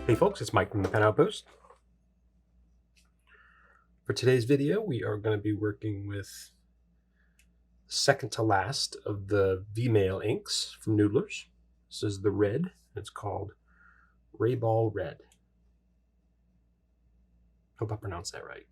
Hey folks, it's Mike from the Pen Outpost. For today's video, we are going to be working with second to last of the V-mail inks from Noodlers. This is the red. It's called Rabaul Red. Hope I pronounced that right.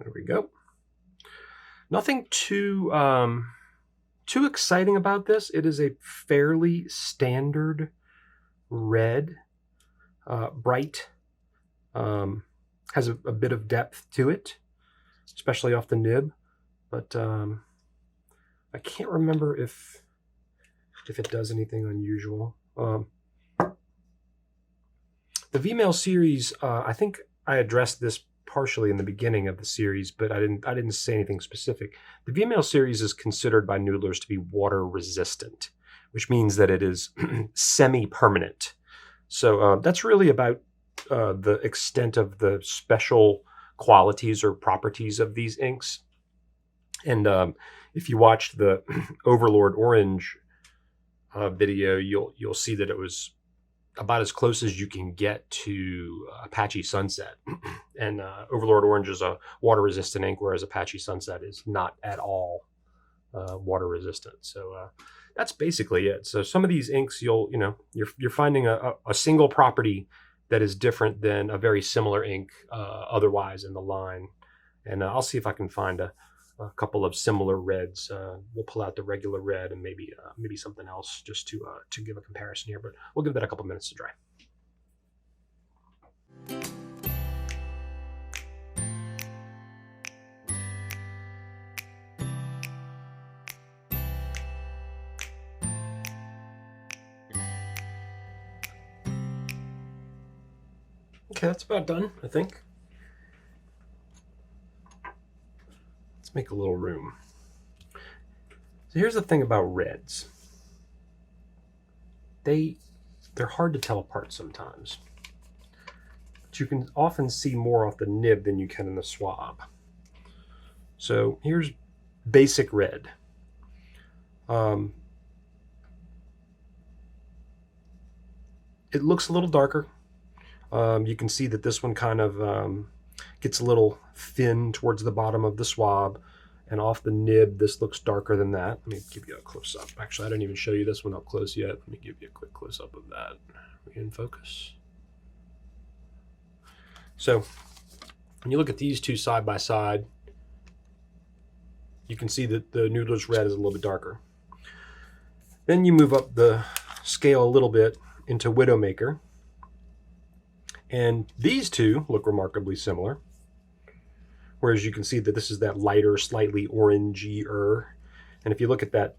There we go. Nothing too exciting about this. It is a fairly standard red, bright, has a bit of depth to it, especially off the nib. But I can't remember if it does anything unusual. The V-mail series, I think I addressed this partially in the beginning of the series, but I didn't say anything specific. The V-mail series is considered by Noodlers to be water resistant, which means that it is semi-permanent. So that's really about the extent of the special qualities or properties of these inks. And if you watched the Overlord Orange video, you'll see that it was about as close as you can get to Apache Sunset. And Overlord Orange is a water-resistant ink, whereas Apache Sunset is not at all water-resistant. So that's basically it. So some of these inks, you're finding a single property that is different than a very similar ink otherwise in the line. And I'll see if I can find a couple of similar reds. We'll pull out the regular red and maybe something else just to give a comparison here, but we'll give that a couple minutes to dry. Okay, that's about done, I think. Let's make a little room. So here's the thing about reds. They're hard to tell apart sometimes. But you can often see more off the nib than you can in the swab. So here's basic red. It looks a little darker. You can see that this one kind of gets a little thin towards the bottom of the swab, and off the nib this looks darker than that. Let me give you a close-up. Actually, I didn't even show you this one up close yet. Let me give you a quick close-up of that. Are we in focus? So when you look at these two side by side, you can see that the Noodler's red is a little bit darker. Then you move up the scale a little bit into Widowmaker, and these two look remarkably similar. Whereas you can see that this is that lighter, slightly orangey-er. And if you look at that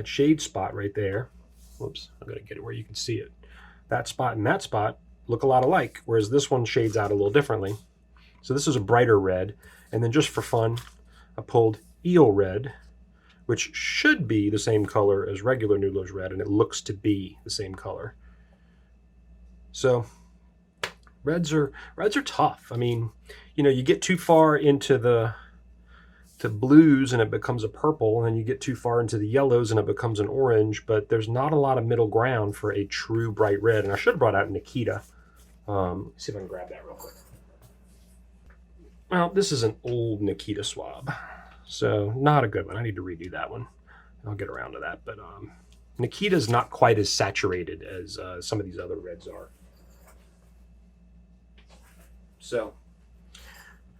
shade spot right there, whoops, I'm going to get it where you can see it. That spot and that spot look a lot alike, whereas this one shades out a little differently. So this is a brighter red. And then just for fun, I pulled Eel Red, which should be the same color as regular Noodler's red, and it looks to be the same color. So reds are tough. I mean, you get too far into the blues and it becomes a purple, and then you get too far into the yellows and it becomes an orange, but there's not a lot of middle ground for a true bright red. And I should have brought out Nikita. See if I can grab that real quick. Well, this is an old Nikita swab, so not a good one. I need to redo that one. I'll get around to that, but Nikita's not quite as saturated as some of these other reds are. So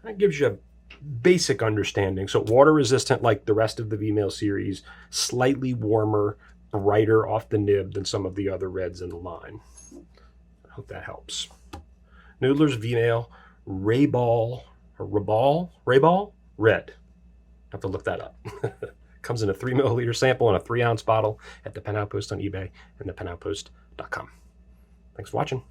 that gives you a basic understanding. So water resistant like the rest of the V-mail series, slightly warmer, brighter off the nib than some of the other reds in the line. I hope that helps. Noodlers V-mail Rabaul Red. Have to look that up. Comes in a 3 milliliter sample and a 3 ounce bottle at the Pen Outpost on eBay and the penoutpost.com. Thanks for watching.